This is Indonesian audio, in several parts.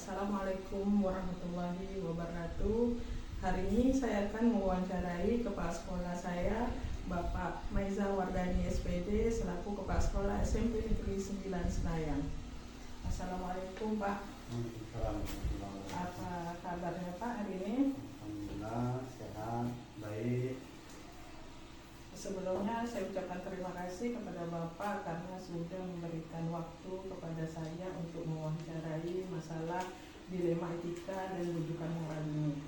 Assalamualaikum warahmatullahi wabarakatuh. Hari ini saya akan mewawancarai kepala sekolah saya, Bapak Maiza Wardani SPD selaku kepala sekolah SMP Negeri 9 Senayan. Assalamualaikum Pak. Apa kabarnya Pak hari ini? Alhamdulillah sehat, baik. Sebelumnya saya ucapkan terima kasih kepada Bapak karena sudah memberikan waktu kepada saya untuk mewawancarai masalah dilema etika dan rujukan moral ini.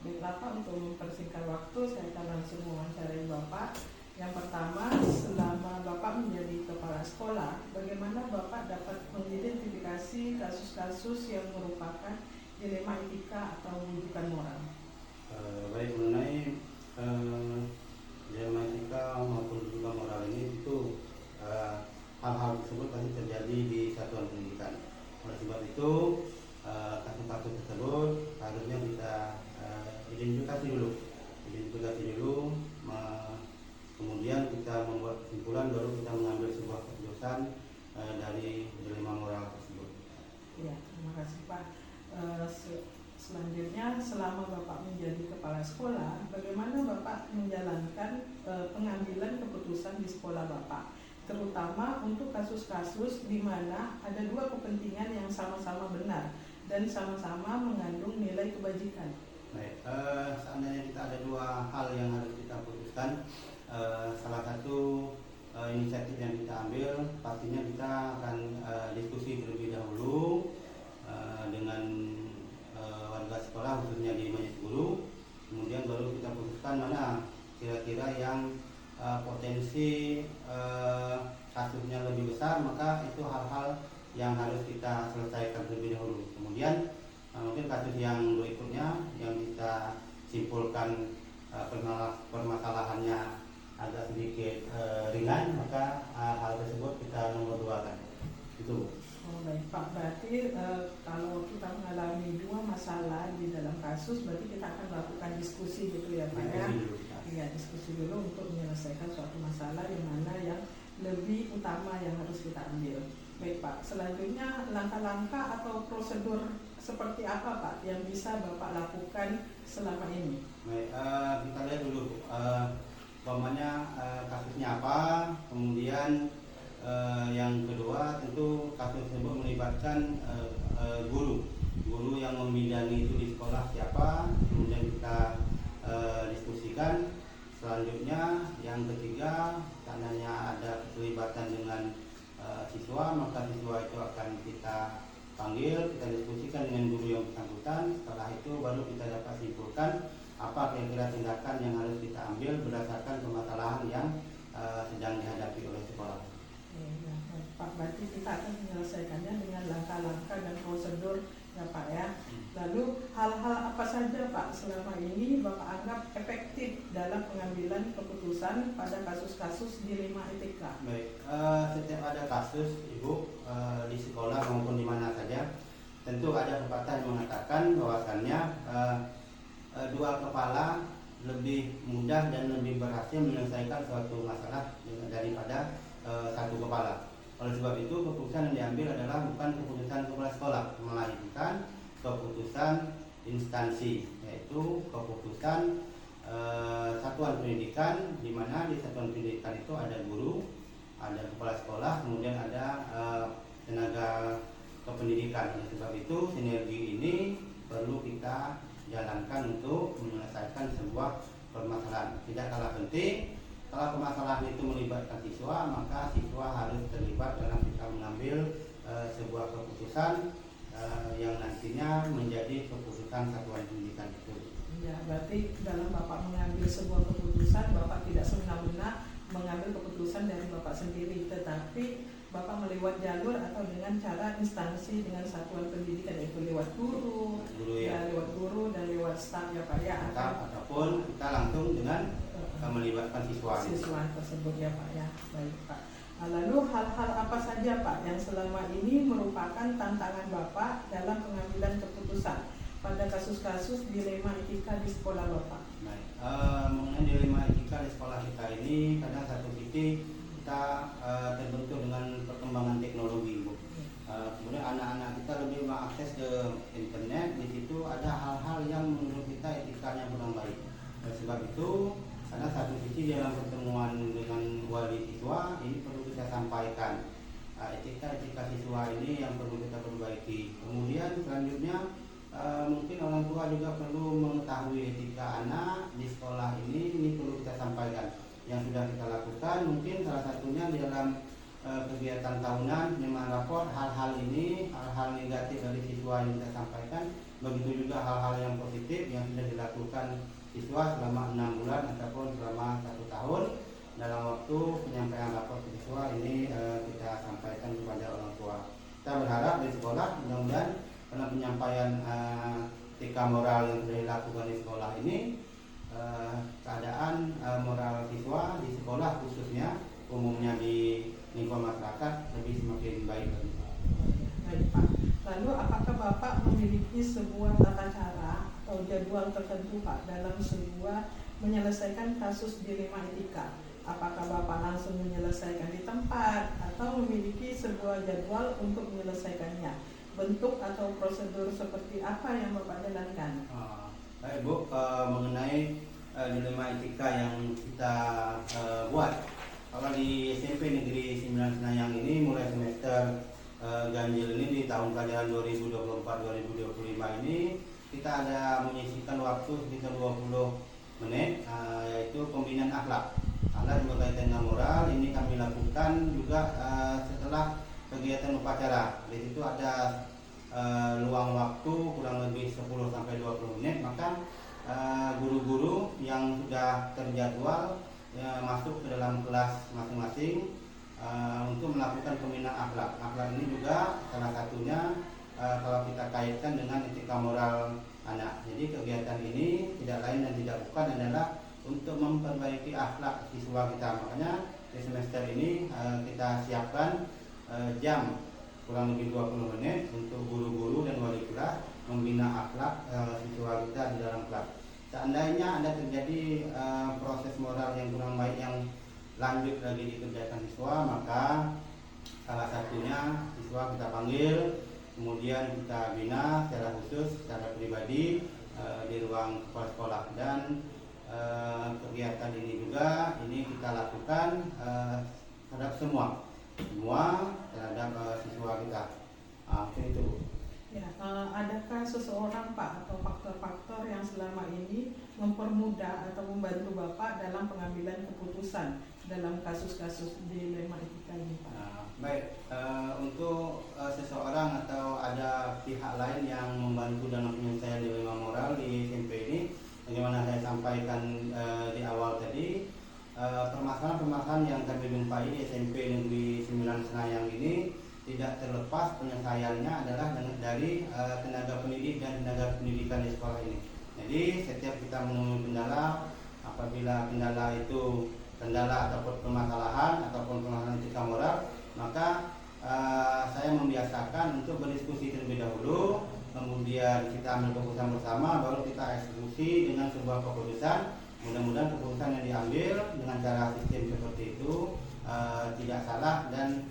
Baiklah Pak, untuk mempersingkat waktu saya akan langsung mewawancarai Bapak. Yang pertama, selama Bapak menjadi kepala sekolah, bagaimana Bapak dapat mengidentifikasi kasus-kasus yang merupakan dilema etika atau rujukan moral? Baik, mengenai dilema etika maupun rujukan moral ini itu hal-hal tersebut pasti terjadi di satuan pendidikan. Oleh sebab itu kasus-kasus tersebut harusnya kita identifikasi dulu, kemudian kita membuat kesimpulan, baru kita mengambil sebuah keputusan dari dilema moral tersebut. Ya, terima kasih Pak. Selanjutnya, selama Bapak menjadi kepala sekolah, bagaimana Bapak menjalankan pengambilan keputusan di sekolah Bapak, terutama untuk kasus-kasus di mana ada dua kepentingan yang sama-sama benar dan sama-sama mengandung nilai kebajikan? Baik, seandainya kita ada dua hal yang harus kita putuskan, salah satu inisiatif yang kita ambil, pastinya kita akan diskusi terlebih dahulu dengan warga sekolah, khususnya di majelis guru. Kemudian baru kita putuskan mana kira-kira yang potensi kasusnya lebih besar, maka itu hal-hal yang harus kita selesaikan terlebih dahulu. Kemudian mungkin kasus yang berikutnya yang kita simpulkan permasalahannya agak sedikit ringan, maka hal tersebut kita nomor duakan. Itu. Oh baik Pak, berarti kalau kita mengalami dua masalah di dalam kasus, berarti kita akan melakukan diskusi gitu ya Pak ya? Iya, diskusi dulu untuk menyelesaikan suatu masalah yang mana yang lebih utama yang harus kita ambil. Baik Pak, selanjutnya langkah-langkah atau prosedur seperti apa Pak yang bisa Bapak lakukan selama ini? Baik, kita lihat dulu umpamanya kasusnya apa, kemudian yang kedua tentu kasus tersebut melibatkan guru yang membidangi itu di sekolah siapa, kemudian kita diskusikan. Selanjutnya yang ketiga, seandainya ada keterlibatan dengan siswa, maka siswa itu akan kita panggil, kita diskusikan dengan guru yang bersangkutan. Setelah itu baru kita dapat simpulkan apa kira-kira tindakan yang harus kita ambil berdasarkan permasalahan yang sedang dihadapi oleh sekolah. Ya, Pak, berarti kita akan menyelesaikannya dengan langkah-langkah dan prosedur ya Pak ya. Lalu hal-hal apa saja Pak selama ini Bapak anggap efektif dalam pengambilan keputusan pada kasus-kasus dilema etika? Baik, setiap ada kasus Ibu di sekolah maupun di mana saja, tentu ada pepatah yang mengatakan bahwasannya dua kepala lebih mudah dan lebih berhasil menyelesaikan suatu masalah daripada satu kepala. Oleh sebab itu keputusan yang diambil adalah bukan keputusan kepala sekolah, melainkan keputusan instansi, yaitu keputusan satuan pendidikan, di mana di satuan pendidikan itu ada guru, ada kepala sekolah, kemudian ada tenaga kependidikan. Oleh sebab itu sinergi ini perlu kita jalankan untuk menyelesaikan sebuah permasalahan. Tidak kalah penting, kalau permasalahan itu melibatkan siswa, maka siswa harus terlibat dalam kita mengambil mengambil sebuah keputusan yang nantinya menjadi keputusan satuan pendidikan itu. Ya, berarti dalam Bapak mengambil sebuah keputusan, Bapak tidak semena-mena mengambil keputusan dari Bapak sendiri, tetapi Bapak melewat jalur atau dengan cara instansi dengan satuan pendidikan, yaitu lewat guru, lewat guru dan lewat staf ya Pak ya. Ataupun kita langsung dengan melibatkan siswa tersebut ya Pak ya. Baik Pak. Lalu hal-hal apa saja Pak yang selama ini merupakan tantangan Bapak dalam pengambilan keputusan pada kasus-kasus dilema etika di sekolah Bapak? Baik, mengenai dilema etika di sekolah kita ini, kadang satu titik kita terbentur dengan perkembangan teknologi, Bu. Kemudian anak-anak kita lebih mengakses ke internet, di situ ada hal-hal yang menurut kita etikanya kurang baik. Sebab itu, karena satu sisi dalam pertemuan dengan wali siswa ini perlu kita sampaikan etika siswa ini yang perlu kita perbaiki. Kemudian selanjutnya mungkin orang tua juga perlu mengetahui etika anak di sekolah ini perlu kita sampaikan. Yang sudah kita lakukan mungkin salah satunya di dalam kegiatan tahunan penerimaan rapor, hal-hal ini, hal-hal negatif dari siswa yang kita sampaikan. Begitu juga hal-hal yang positif yang sudah dilakukan siswa selama 6 bulan ataupun selama 1 tahun. Dalam waktu penyampaian rapor ke siswa ini kita sampaikan kepada orang tua. Kita berharap di sekolah mudah-mudahan karena penyampaian etika moral yang sudah dilakukan di sekolah ini, keadaan moral siswa di sekolah khususnya umumnya di lingkungan masyarakat lebih semakin baik. Baik Pak. Lalu apakah Bapak memiliki sebuah tata cara atau jadwal tertentu Pak dalam sebuah menyelesaikan kasus dilema etika? Apakah Bapak langsung menyelesaikan di tempat atau memiliki sebuah jadwal untuk menyelesaikannya? Bentuk atau prosedur seperti apa yang Bapak jalankan? Baik Bu, mengenai dilema etika yang kita buat, kalau di SMP Negeri 9 Senayang ini mulai semester ganjil ini di tahun pelajaran 2024-2025 ini kita ada menyisihkan waktu sekitar 20 menit yaitu pembinaan akhlak yang berkaitan dengan moral. Ini kami lakukan juga setelah kegiatan upacara. Di situ ada luang waktu kurang lebih 10-20 menit, maka guru-guru yang sudah terjadwal masuk ke dalam kelas masing-masing untuk melakukan pembinaan akhlak. Akhlak ini juga salah satunya kalau kita kaitkan dengan etika moral anak. Jadi kegiatan ini tidak lain dan tidak bukan adalah untuk memperbaiki akhlak siswa kita. Makanya di semester ini kita siapkan jam kurang lebih 20 menit untuk guru-guru dan wali kelas membina akhlak siswa kita di dalam kelas. Seandainya ada terjadi proses moral yang kurang baik yang lanjut lagi dikerjakan siswa, maka salah satunya siswa kita panggil, kemudian kita bina secara khusus, secara pribadi di ruang kepala sekolah. Dan kegiatan ini juga kita lakukan terhadap semua terhadap siswa kita. Itu Bu. Ya, adakah seseorang Pak atau faktor-faktor yang selama ini mempermudah atau membantu Bapak dalam pengambilan keputusan dalam kasus-kasus dilema etika ini Pak? Baik, untuk seseorang atau ada pihak lain yang membantu dalam penyelesaian dilema moral di SMP ini, bagaimana saya sampaikan di awal tadi, permasalahan-permasalahan yang kami jumpai di SMP Negeri 9 Senayang ini tidak terlepas penyelesaiannya adalah dari tenaga pendidik dan tenaga pendidikan di sekolah ini. Jadi setiap kita menemui kendala, apabila kendala itu kendala ataupun permasalahan etika moral, maka saya membiasakan untuk berdiskusi terlebih dahulu, kemudian kita ambil keputusan bersama, baru kita eksekusi dengan sebuah keputusan. Mudah-mudahan keputusan yang diambil dengan cara sistem seperti itu tidak salah dan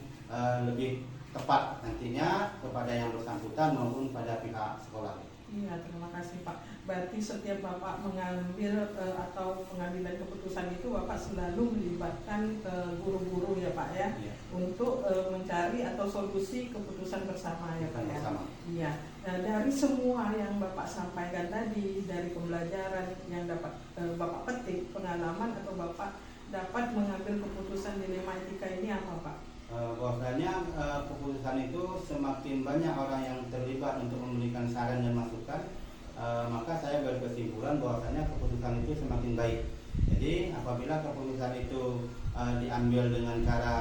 lebih tepat nantinya kepada yang bersangkutan maupun pada pihak sekolah. Iya, terima kasih Pak. Berarti setiap Bapak mengambil atau pengambilan keputusan itu Bapak selalu melibatkan guru-guru ya Pak ya, Iya. Untuk mencari atau solusi keputusan bersama ya Pak ya. Bersama. Iya. Nah, dari semua yang Bapak sampaikan tadi, dari pembelajaran yang dapat Bapak petik, pengalaman atau Bapak dapat mengambil keputusan dilema etika ini apa Pak? Bahwasanya keputusan itu semakin banyak orang yang terlibat untuk memberikan saran dan masukan, maka saya berkesimpulan bahwasanya keputusan itu semakin baik. Jadi apabila keputusan itu diambil dengan cara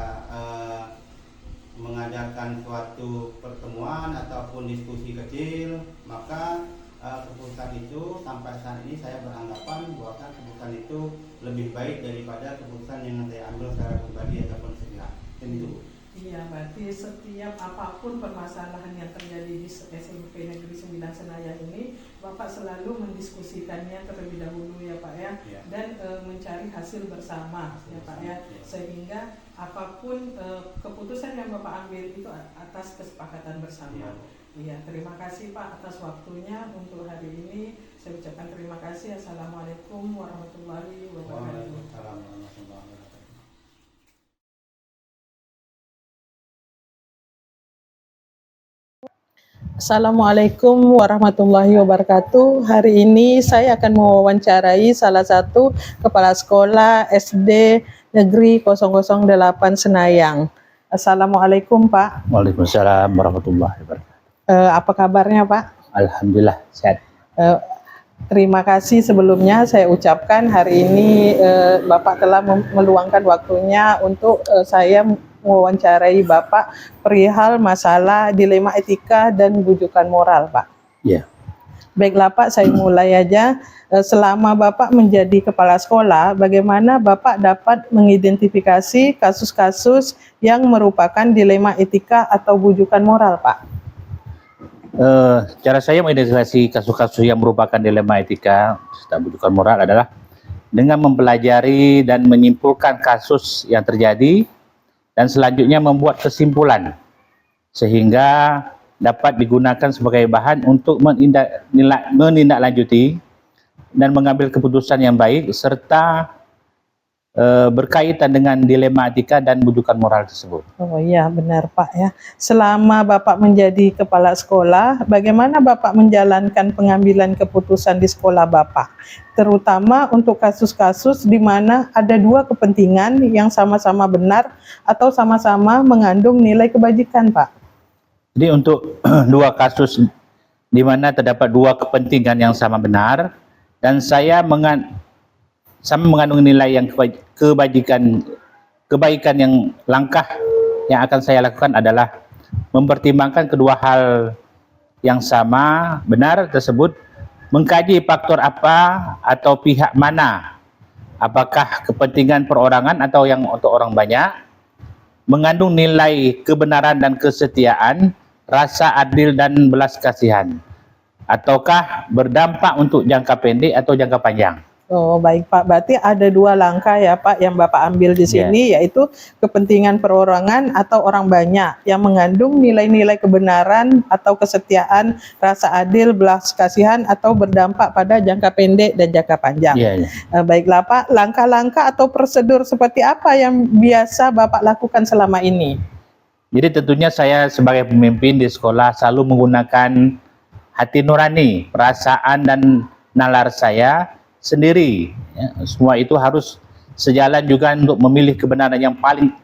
mengadakan suatu pertemuan ataupun diskusi kecil, maka keputusan itu sampai saat ini saya beranggapan bahwa keputusan itu lebih baik daripada keputusan yang saya ambil secara pribadi ataupun sepihak. Itu. Iya, berarti setiap apapun permasalahan yang terjadi di SMP Negeri 9 Senayan ini, Bapak selalu mendiskusikannya terlebih dahulu ya Pak ya, dan mencari hasil bersama ya Pak ya, sehingga apapun keputusan yang Bapak ambil itu atas kesepakatan bersama. Iya, terima kasih Pak atas waktunya untuk hari ini. Saya ucapkan terima kasih. Assalamualaikum warahmatullahi wabarakatuh. Waalaikumsalam warahmatullahi wabarakatuh. Assalamualaikum warahmatullahi wabarakatuh. Hari ini saya akan mewawancarai salah satu kepala sekolah SD Negeri 008 Senayang. Assalamualaikum Pak. Waalaikumsalam warahmatullahi wabarakatuh. Apa kabarnya Pak? Alhamdulillah sehat. Terima kasih sebelumnya saya ucapkan hari ini Bapak telah meluangkan waktunya untuk saya mewawancarai Bapak perihal masalah dilema etika dan bujukan moral, Pak. Ya. Baiklah Pak, saya mulai aja. Selama Bapak menjadi kepala sekolah, bagaimana Bapak dapat mengidentifikasi kasus-kasus yang merupakan dilema etika atau bujukan moral, Pak? Cara saya mengidentifikasi kasus-kasus yang merupakan dilema etika serta bujukan moral adalah dengan mempelajari dan menyimpulkan kasus yang terjadi dan selanjutnya membuat kesimpulan sehingga dapat digunakan sebagai bahan untuk menindaklanjuti dan mengambil keputusan yang baik serta berkaitan dengan dilema etika dan bujukan moral tersebut. Oh iya, benar Pak ya. Selama Bapak menjadi kepala sekolah, bagaimana Bapak menjalankan pengambilan keputusan di sekolah Bapak? Terutama untuk kasus-kasus di mana ada dua kepentingan yang sama-sama benar atau sama-sama mengandung nilai kebajikan, Pak. Jadi untuk dua kasus di mana terdapat dua kepentingan yang sama benar dan saya sama mengandung nilai yang kebaikan yang langkah yang akan saya lakukan adalah mempertimbangkan kedua hal yang sama benar tersebut, mengkaji faktor apa atau pihak mana, apakah kepentingan perorangan atau yang untuk orang banyak, mengandung nilai kebenaran dan kesetiaan, rasa adil dan belas kasihan, ataukah berdampak untuk jangka pendek atau jangka panjang. Oh baik Pak, berarti ada dua langkah ya Pak yang Bapak ambil di sini, yaitu kepentingan perorangan atau orang banyak yang mengandung nilai-nilai kebenaran atau kesetiaan, rasa adil, belas kasihan atau berdampak pada jangka pendek dan jangka panjang. Baiklah Pak, langkah-langkah atau prosedur seperti apa yang biasa Bapak lakukan selama ini? Jadi tentunya saya sebagai pemimpin di sekolah selalu menggunakan hati nurani, perasaan dan nalar saya sendiri. Semua itu harus sejalan juga untuk memilih kebenaran yang paling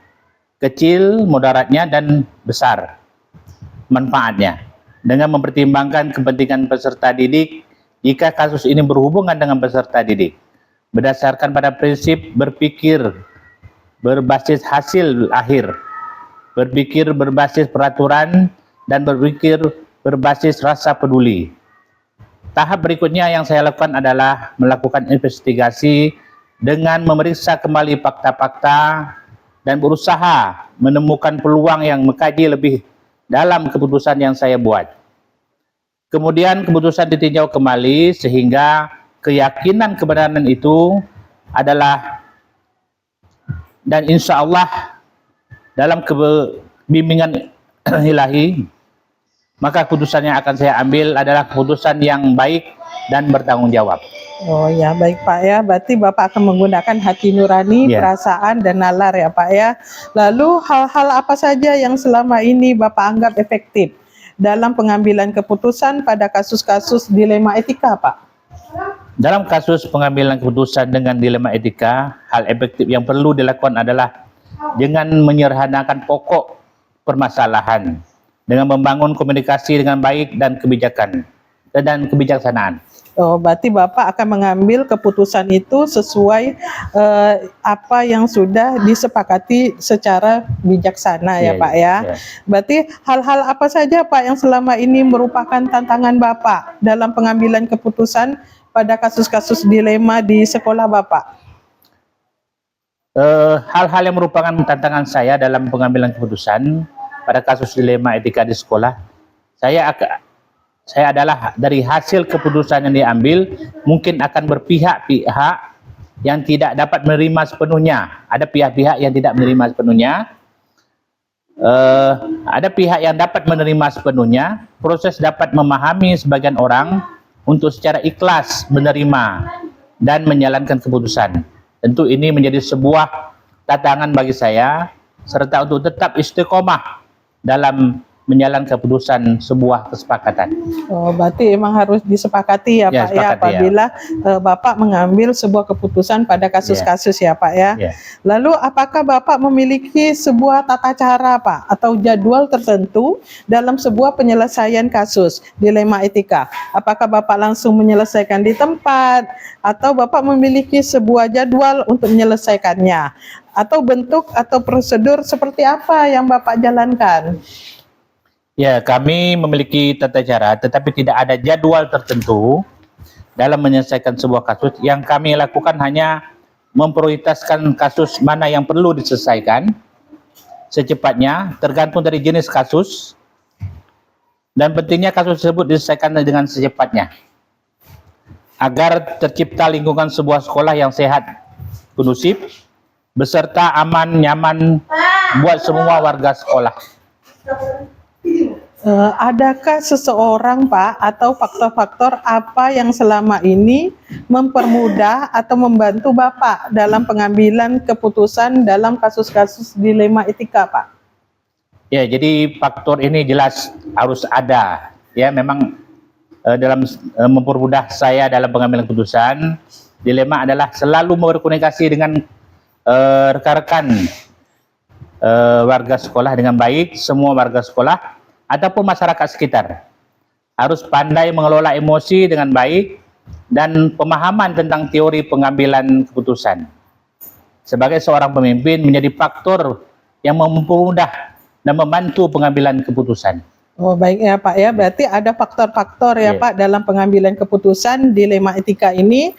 kecil, moderatnya dan besar manfaatnya, dengan mempertimbangkan kepentingan peserta didik jika kasus ini berhubungan dengan peserta didik, berdasarkan pada prinsip berpikir berbasis hasil akhir, berpikir berbasis peraturan, dan berpikir berbasis rasa peduli. Tahap berikutnya yang saya lakukan adalah melakukan investigasi dengan memeriksa kembali fakta-fakta dan berusaha menemukan peluang yang mengkaji lebih dalam keputusan yang saya buat. Kemudian keputusan ditinjau kembali sehingga keyakinan kebenaran itu adalah, dan insya Allah dalam bimbingan ilahi, maka keputusan yang akan saya ambil adalah keputusan yang baik dan bertanggung jawab. Oh ya, baik Pak ya. Berarti Bapak akan menggunakan hati nurani, perasaan dan nalar ya Pak ya. Lalu hal-hal apa saja yang selama ini Bapak anggap efektif dalam pengambilan keputusan pada kasus-kasus dilema etika, Pak? Dalam kasus pengambilan keputusan dengan dilema etika, hal efektif yang perlu dilakukan adalah dengan menyederhanakan pokok permasalahan, dengan membangun komunikasi dengan baik dan kebijaksanaan. Oh, berarti Bapak akan mengambil keputusan itu sesuai apa yang sudah disepakati secara bijaksana ya Pak ya. Berarti hal-hal apa saja Pak yang selama ini merupakan tantangan Bapak dalam pengambilan keputusan pada kasus-kasus dilema di sekolah Bapak? Hal-hal yang merupakan tantangan saya dalam pengambilan keputusan pada kasus dilema etika di sekolah, saya adalah dari hasil keputusan yang diambil mungkin akan berpihak-pihak yang tidak dapat menerima sepenuhnya. Ada pihak-pihak yang tidak menerima sepenuhnya. Ada pihak yang dapat menerima sepenuhnya. Proses dapat memahami sebagian orang untuk secara ikhlas menerima dan menjalankan keputusan. Tentu ini menjadi sebuah tantangan bagi saya, serta untuk tetap istiqomah dalam menjalankan keputusan sebuah kesepakatan. Oh, berarti emang harus disepakati ya Pak ya, apabila Bapak mengambil sebuah keputusan pada kasus-kasus ya Pak ya. Lalu apakah Bapak memiliki sebuah tata cara Pak atau jadwal tertentu dalam sebuah penyelesaian kasus dilema etika? Apakah Bapak langsung menyelesaikan di tempat atau Bapak memiliki sebuah jadwal untuk menyelesaikannya? Atau bentuk atau prosedur seperti apa yang Bapak jalankan? Ya, kami memiliki tata cara, tetapi tidak ada jadwal tertentu dalam menyelesaikan sebuah kasus. Yang kami lakukan hanya memprioritaskan kasus mana yang perlu diselesaikan secepatnya, tergantung dari jenis kasus, dan pentingnya kasus tersebut diselesaikan dengan secepatnya, agar tercipta lingkungan sebuah sekolah yang sehat, kondusif, beserta aman, nyaman buat semua warga sekolah. Adakah seseorang Pak atau faktor-faktor apa yang selama ini mempermudah atau membantu Bapak dalam pengambilan keputusan dalam kasus-kasus dilema etika Pak? Ya, jadi faktor ini jelas harus ada. Ya, memang dalam mempermudah saya dalam pengambilan keputusan, dilema adalah selalu berkomunikasi dengan rekan-rekan warga sekolah dengan baik, semua warga sekolah ataupun masyarakat sekitar. Harus pandai mengelola emosi dengan baik dan pemahaman tentang teori pengambilan keputusan. Sebagai seorang pemimpin menjadi faktor yang mempermudah dan membantu pengambilan keputusan. Oh baik ya Pak ya, berarti ada faktor-faktor ya Pak dalam pengambilan keputusan dilema etika ini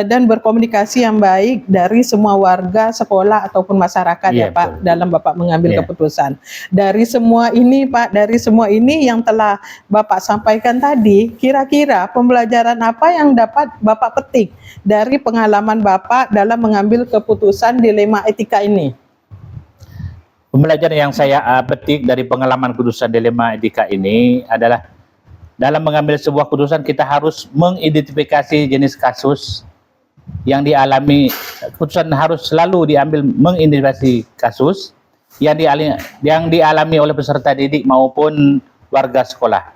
dan berkomunikasi yang baik dari semua warga sekolah ataupun masyarakat ya Pak dalam Bapak mengambil keputusan. Dari semua ini Pak, dari semua ini yang telah Bapak sampaikan tadi, kira-kira pembelajaran apa yang dapat Bapak petik dari pengalaman Bapak dalam mengambil keputusan dilema etika ini? Pembelajaran yang saya petik dari pengalaman keputusan dilema etika ini adalah dalam mengambil sebuah keputusan kita harus mengidentifikasi jenis kasus yang dialami. Keputusan harus selalu diambil mengidentifikasi kasus yang dialami oleh peserta didik maupun warga sekolah.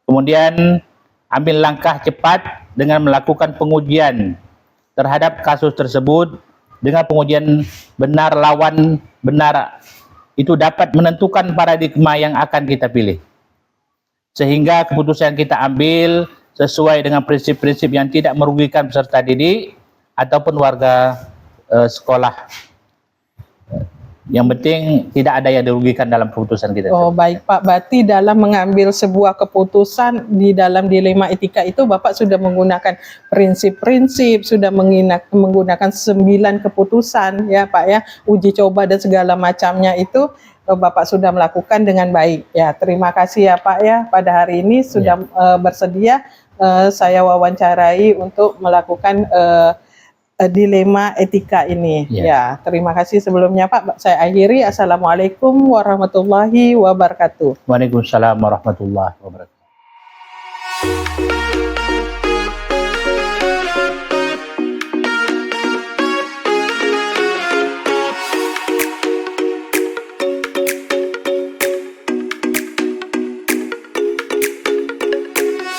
Kemudian ambil langkah cepat dengan melakukan pengujian terhadap kasus tersebut. Dengan pengujian benar lawan benar itu dapat menentukan paradigma yang akan kita pilih. Sehingga keputusan yang kita ambil sesuai dengan prinsip-prinsip yang tidak merugikan peserta didik ataupun warga sekolah. Yang penting tidak ada yang dirugikan dalam keputusan kita. Oh baik Pak, berarti dalam mengambil sebuah keputusan di dalam dilema etika itu Bapak sudah menggunakan prinsip-prinsip, sudah menggunakan 9 keputusan ya Pak ya, uji coba dan segala macamnya itu Bapak sudah melakukan dengan baik. Ya terima kasih ya Pak ya, pada hari ini sudah bersedia saya wawancarai untuk melakukan dilema etika ini. Ya, terima kasih sebelumnya Pak. Saya akhiri. Assalamualaikum warahmatullahi wabarakatuh. Waalaikumsalam warahmatullahi wabarakatuh.